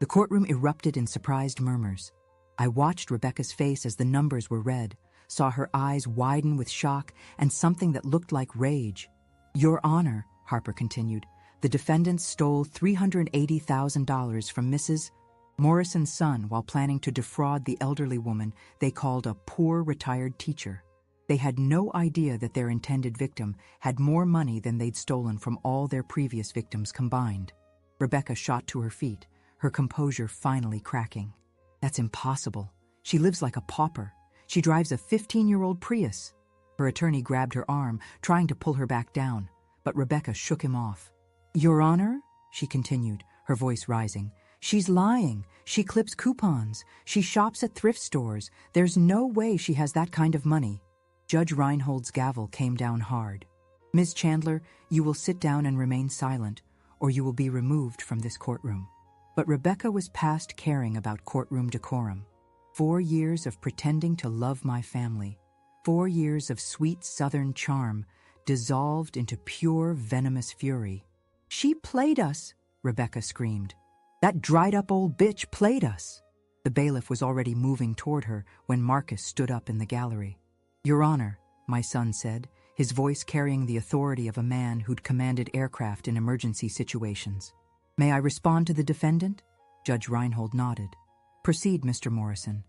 The courtroom erupted in surprised murmurs. I watched Rebecca's face as the numbers were read, saw her eyes widen with shock and something that looked like rage. "Your Honor," Harper continued, "the defendants stole $380,000 from Mrs. Morrison's son while planning to defraud the elderly woman they called a poor retired teacher. They had no idea that their intended victim had more money than they'd stolen from all their previous victims combined." Rebecca shot to her feet, her composure finally cracking. "That's impossible. She lives like a pauper. She drives a 15-year-old Prius." Her attorney grabbed her arm, trying to pull her back down, but Rebecca shook him off. "Your Honor," she continued, her voice rising, "she's lying. She clips coupons. She shops at thrift stores. There's no way she has that kind of money." Judge Reinhold's gavel came down hard. "Ms. Chandler, you will sit down and remain silent, or you will be removed from this courtroom." But Rebecca was past caring about courtroom decorum. 4 years of pretending to love my family, 4 years of sweet Southern charm, dissolved into pure venomous fury. "She played us," Rebecca screamed. "That dried-up old bitch played us." The bailiff was already moving toward her when Marcus stood up in the gallery. "Your Honor," my son said, his voice carrying the authority of a man who'd commanded aircraft in emergency situations. "May I respond to the defendant?" Judge Reinhold nodded. "Proceed, Mr. Morrison."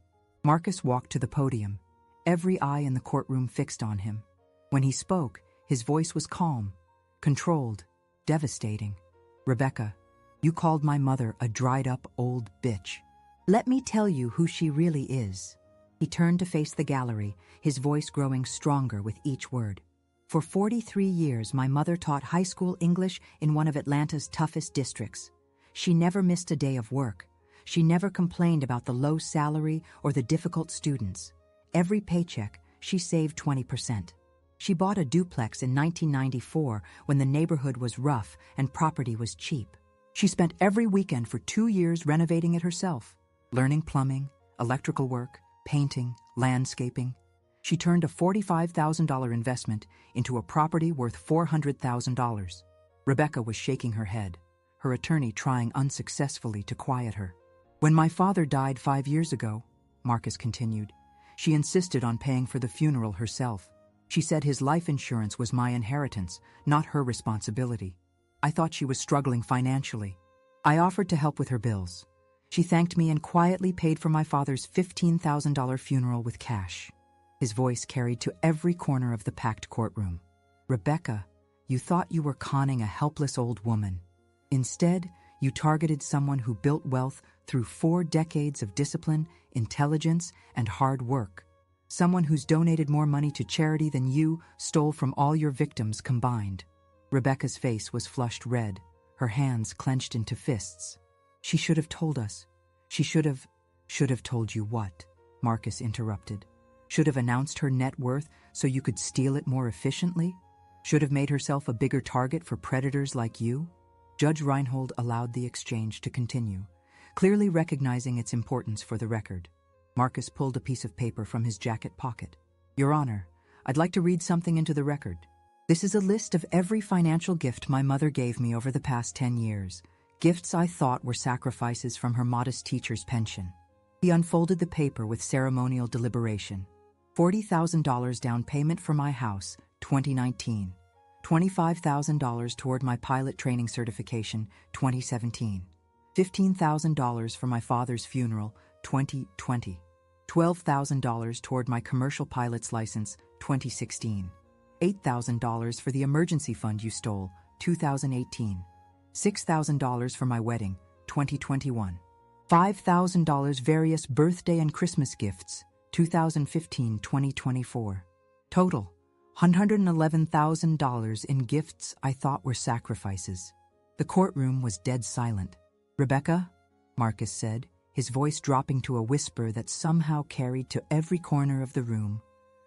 Marcus walked to the podium, every eye in the courtroom fixed on him. When he spoke, his voice was calm, controlled, Devastating. Rebecca, you called my mother a dried-up old bitch. Let me tell you who she really is. He turned to face the gallery, his voice growing stronger with each word. For 43 years, my mother taught high school English in one of Atlanta's toughest districts. She never missed a day of work. She never complained about the low salary or the difficult students. Every paycheck, she saved 20%. She bought a duplex in 1994 when the neighborhood was rough and property was cheap. She spent every weekend for 2 years renovating it herself, learning plumbing, electrical work, painting, landscaping. She turned a $45,000 investment into a property worth $400,000. Rebecca was shaking her head, her attorney trying unsuccessfully to quiet her. When my father died 5 years ago, Marcus continued, she insisted on paying for the funeral herself. She said his life insurance was my inheritance, not her responsibility. I thought she was struggling financially. I offered to help with her bills. She thanked me and quietly paid for my father's $15,000 funeral with cash. His voice carried to every corner of the packed courtroom. Rebecca, you thought you were conning a helpless old woman. Instead, you targeted someone who built wealth through 4 decades of discipline, intelligence, and hard work. Someone who's donated more money to charity than you stole from all your victims combined. Rebecca's face was flushed red, her hands clenched into fists. She should have told us. She should have told you what? Marcus interrupted. Should have announced her net worth so you could steal it more efficiently? Should have made herself a bigger target for predators like you? Judge Reinhold allowed the exchange to continue, clearly recognizing its importance for the record. Marcus pulled a piece of paper from his jacket pocket. Your Honor, I'd like to read something into the record. This is a list of every financial gift my mother gave me over the past 10 years. Gifts I thought were sacrifices from her modest teacher's pension. He unfolded the paper with ceremonial deliberation. $40,000 down payment for my house, 2019. $25,000 toward my pilot training certification, 2017. $15,000 for my father's funeral, 2020. $12,000 toward my commercial pilot's license, 2016. $8,000 for the emergency fund you stole, 2018. $6,000 for my wedding, 2021. $5,000 various birthday and Christmas gifts, 2015-2024. Total, $111,000 in gifts I thought were sacrifices. The courtroom was dead silent. Rebecca, Marcus said, his voice dropping to a whisper that somehow carried to every corner of the room.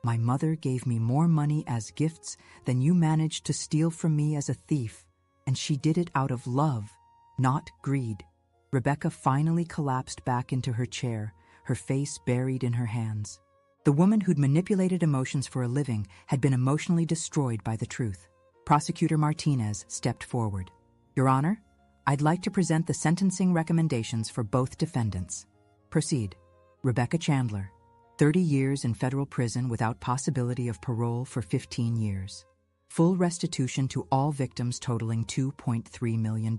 My mother gave me more money as gifts than you managed to steal from me as a thief, and she did it out of love, not greed. Rebecca finally collapsed back into her chair, her face buried in her hands. The woman who'd manipulated emotions for a living had been emotionally destroyed by the truth. Prosecutor Martinez stepped forward. Your Honor, I'd like to present the sentencing recommendations for both defendants. Proceed. Rebecca Chandler, 30 years in federal prison without possibility of parole for 15 years. Full restitution to all victims totaling $2.3 million.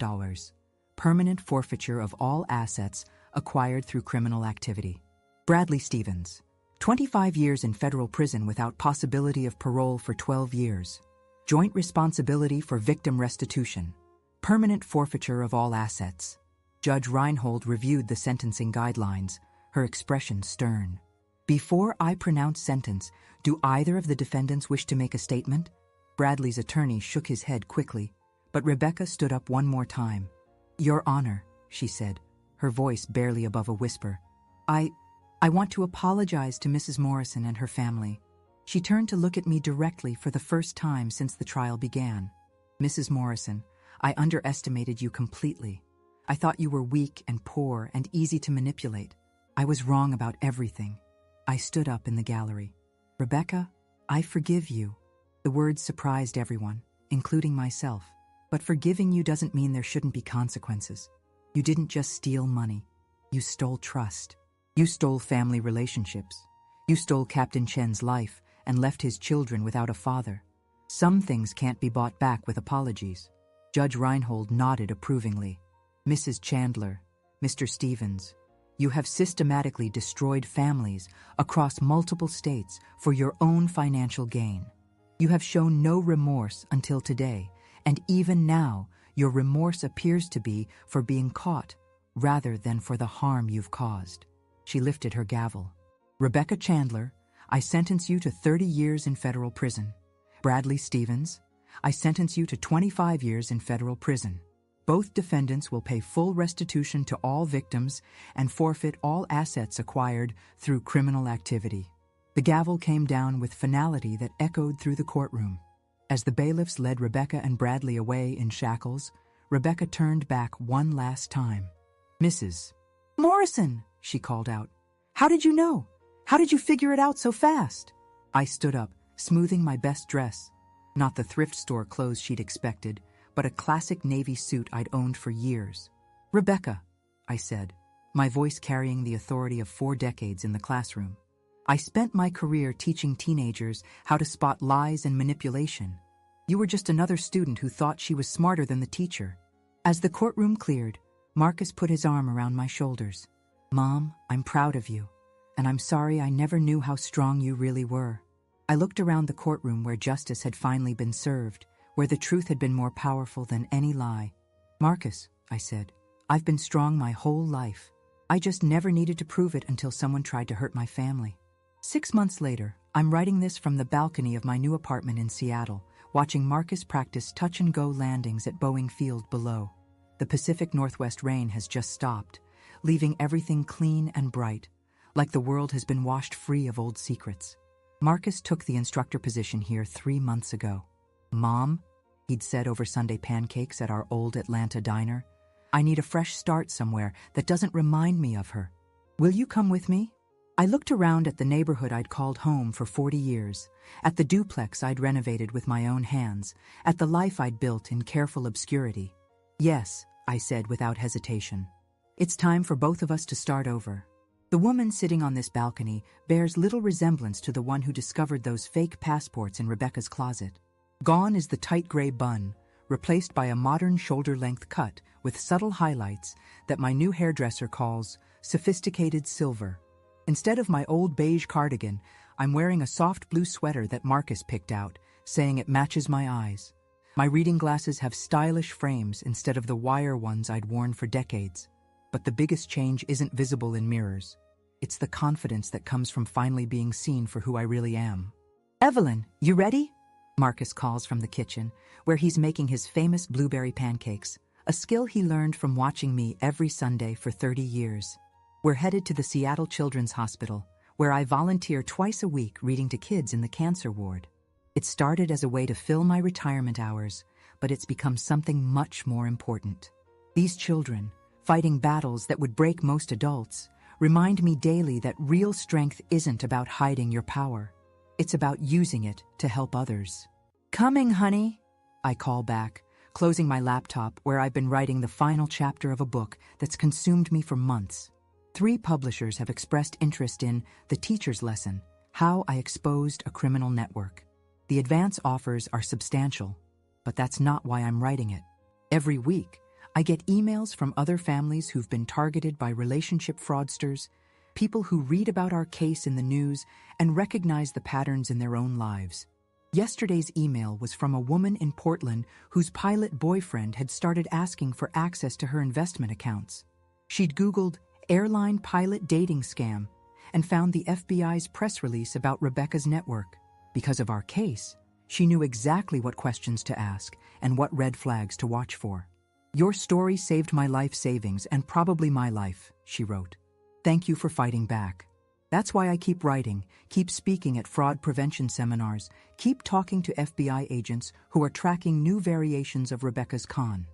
Permanent forfeiture of all assets acquired through criminal activity. Bradley Stevens, 25 years in federal prison without possibility of parole for 12 years. Joint responsibility for victim restitution. Permanent forfeiture of all assets. Judge Reinhold reviewed the sentencing guidelines, her expression stern. Before I pronounce sentence, do either of the defendants wish to make a statement? Bradley's attorney shook his head quickly, but Rebecca stood up one more time. Your Honor, she said, her voice barely above a whisper. I want to apologize to Mrs. Morrison and her family. She turned to look at me directly for the first time since the trial began. Mrs. Morrison, I underestimated you completely. I thought you were weak and poor and easy to manipulate. I was wrong about everything. I stood up in the gallery. Rebecca, I forgive you. The words surprised everyone, including myself. But forgiving you doesn't mean there shouldn't be consequences. You didn't just steal money. You stole trust. You stole family relationships. You stole Captain Chen's life and left his children without a father. Some things can't be bought back with apologies. Judge Reinhold nodded approvingly. Mrs. Chandler, Mr. Stevens, you have systematically destroyed families across multiple states for your own financial gain. You have shown no remorse until today, And even now, your remorse appears to be for being caught rather than for the harm you've caused. She lifted her gavel. Rebecca Chandler, I sentence you to 30 years in federal prison. Bradley Stevens, I sentence you to 25 years in federal prison. Both defendants will pay full restitution to all victims and forfeit all assets acquired through criminal activity. The gavel came down with finality that echoed through the courtroom. As the bailiffs led Rebecca and Bradley away in shackles, Rebecca turned back one last time. Mrs. Morrison, she called out. How did you know? How did you figure it out so fast? I stood up, smoothing my best dress. Not the thrift store clothes she'd expected, but a classic navy suit I'd owned for years. Rebecca, I said, my voice carrying the authority of 4 decades in the classroom. I spent my career teaching teenagers how to spot lies and manipulation. You were just another student who thought she was smarter than the teacher. As the courtroom cleared, Marcus put his arm around my shoulders. Mom, I'm proud of you, and I'm sorry I never knew how strong you really were. I looked around the courtroom where justice had finally been served, where the truth had been more powerful than any lie. Marcus, I said, I've been strong my whole life. I just never needed to prove it until someone tried to hurt my family. 6 months later, I'm writing this from the balcony of my new apartment in Seattle, watching Marcus practice touch-and-go landings at Boeing Field below. The Pacific Northwest rain has just stopped, leaving everything clean and bright, like the world has been washed free of old secrets. Marcus took the instructor position here 3 months ago. Mom, he'd said over Sunday pancakes at our old Atlanta diner, I need a fresh start somewhere that doesn't remind me of her. Will you come with me? I looked around at the neighborhood I'd called home for 40 years, at the duplex I'd renovated with my own hands, at the life I'd built in careful obscurity. Yes, I said without hesitation. It's time for both of us to start over. The woman sitting on this balcony bears little resemblance to the one who discovered those fake passports in Rebecca's closet. Gone is the tight gray bun, replaced by a modern shoulder-length cut with subtle highlights that my new hairdresser calls sophisticated silver. Instead of my old beige cardigan, I'm wearing a soft blue sweater that Marcus picked out, saying it matches my eyes. My reading glasses have stylish frames instead of the wire ones I'd worn for decades. But the biggest change isn't visible in mirrors. It's the confidence that comes from finally being seen for who I really am. Evelyn, you ready? Marcus calls from the kitchen, where he's making his famous blueberry pancakes, a skill he learned from watching me every Sunday for 30 years. We're headed to the Seattle Children's Hospital, where I volunteer twice a week reading to kids in the cancer ward. It started as a way to fill my retirement hours, but it's become something much more important. These children, fighting battles that would break most adults, remind me daily that real strength isn't about hiding your power. It's about using it to help others. Coming, honey, I call back, closing my laptop where I've been writing the final chapter of a book that's consumed me for months. 3 publishers have expressed interest in The Teacher's Lesson, How I Exposed a Criminal Network. The advance offers are substantial, but that's not why I'm writing it. Every week, I get emails from other families who've been targeted by relationship fraudsters, people who read about our case in the news and recognize the patterns in their own lives. Yesterday's email was from a woman in Portland whose pilot boyfriend had started asking for access to her investment accounts. She'd Googled airline pilot dating scam and found the FBI's press release about Rebecca's network. Because of our case, she knew exactly what questions to ask and what red flags to watch for. Your story saved my life savings and probably my life, she wrote. Thank you for fighting back. That's why I keep writing, keep speaking at fraud prevention seminars, keep talking to FBI agents who are tracking new variations of Rebecca's con.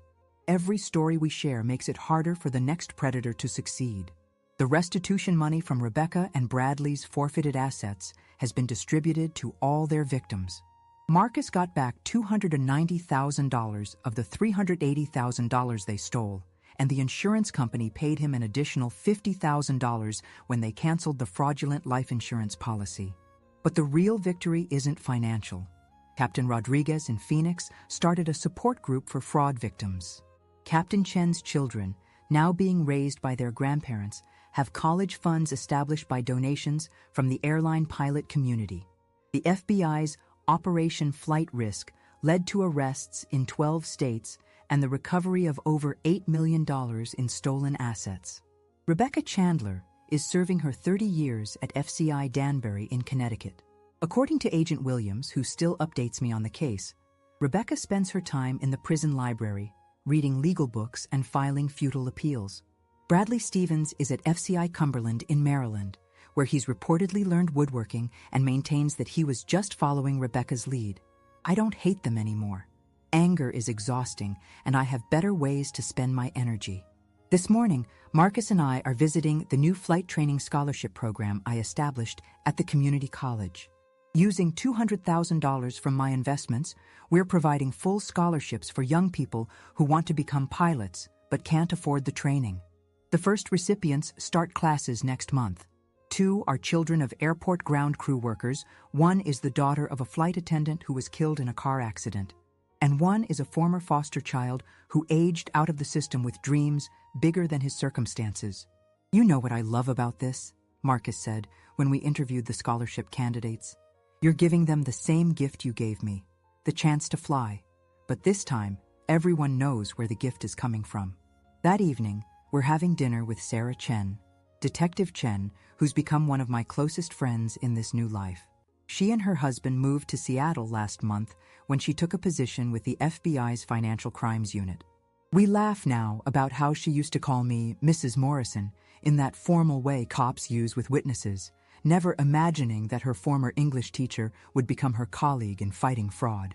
Every story we share makes it harder for the next predator to succeed. The restitution money from Rebecca and Bradley's forfeited assets has been distributed to all their victims. Marcus got back $290,000 of the $380,000 they stole, and the insurance company paid him an additional $50,000 when they canceled the fraudulent life insurance policy. But the real victory isn't financial. Captain Rodriguez in Phoenix started a support group for fraud victims. Captain Chen's children, now being raised by their grandparents, have college funds established by donations from the airline pilot community. The FBI's Operation Flight Risk led to arrests in 12 states and the recovery of over $8 million in stolen assets. Rebecca Chandler is serving her 30 years at FCI Danbury in Connecticut. According to Agent Williams, who still updates me on the case, Rebecca spends her time in the prison library, reading legal books and filing futile appeals. Bradley Stevens is at FCI Cumberland in Maryland, where he's reportedly learned woodworking and maintains that he was just following Rebecca's lead. I don't hate them anymore. Anger is exhausting, and I have better ways to spend my energy. This morning, Marcus and I are visiting the new flight training scholarship program I established at the community college. Using $200,000 from my investments, we're providing full scholarships for young people who want to become pilots but can't afford the training. The first recipients start classes next month. 2 are children of airport ground crew workers, 1 is the daughter of a flight attendant who was killed in a car accident, and 1 is a former foster child who aged out of the system with dreams bigger than his circumstances. You know what I love about this, Marcus said when we interviewed the scholarship candidates. You're giving them the same gift you gave me, the chance to fly. But this time, everyone knows where the gift is coming from. That evening, we're having dinner with Sarah Chen, Detective Chen, who's become one of my closest friends in this new life. She and her husband moved to Seattle last month when she took a position with the FBI's Financial Crimes Unit. We laugh now about how she used to call me Mrs. Morrison in that formal way cops use with witnesses, never imagining that her former English teacher would become her colleague in fighting fraud.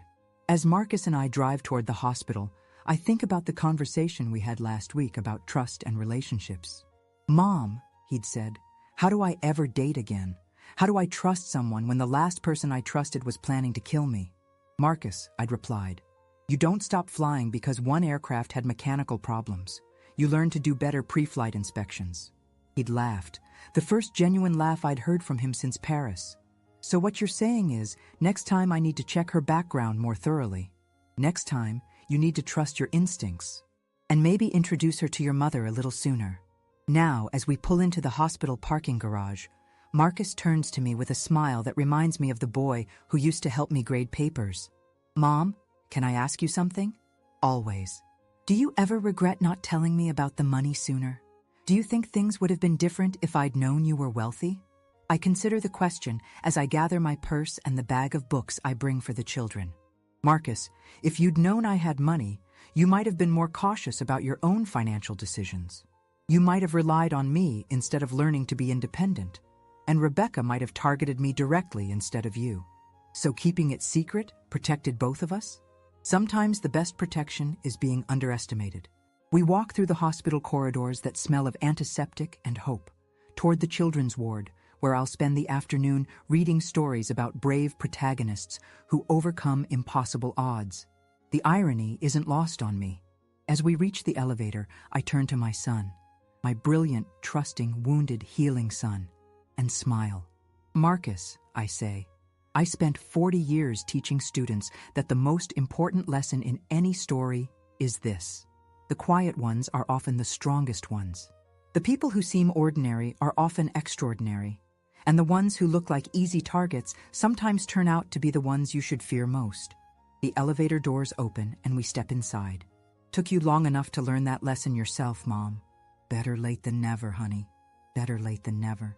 As Marcus and I drive toward the hospital, I think about the conversation we had last week about trust and relationships. "Mom," he'd said, "how do I ever date again? How do I trust someone when the last person I trusted was planning to kill me?" "Marcus," I'd replied, "you don't stop flying because one aircraft had mechanical problems. You learn to do better pre-flight inspections." He'd laughed, the first genuine laugh I'd heard from him since Paris. "So what you're saying is, next time I need to check her background more thoroughly. Next time, you need to trust your instincts. And maybe introduce her to your mother a little sooner." Now, as we pull into the hospital parking garage, Marcus turns to me with a smile that reminds me of the boy who used to help me grade papers. "Mom, can I ask you something?" "Always." "Do you ever regret not telling me about the money sooner? Do you think things would have been different if I'd known you were wealthy?" I consider the question as I gather my purse and the bag of books I bring for the children. "Marcus, if you'd known I had money, you might have been more cautious about your own financial decisions. You might have relied on me instead of learning to be independent, and Rebecca might have targeted me directly instead of you. So keeping it secret protected both of us? Sometimes the best protection is being underestimated." We walk through the hospital corridors that smell of antiseptic and hope, toward the children's ward, where I'll spend the afternoon reading stories about brave protagonists who overcome impossible odds. The irony isn't lost on me. As we reach the elevator, I turn to my son, my brilliant, trusting, wounded, healing son, and smile. "Marcus," I say, "I spent 40 years teaching students that the most important lesson in any story is this. The quiet ones are often the strongest ones. The people who seem ordinary are often extraordinary, and the ones who look like easy targets sometimes turn out to be the ones you should fear most." The elevator doors open and we step inside. "Took you long enough to learn that lesson yourself, Mom." "Better late than never, honey. Better late than never."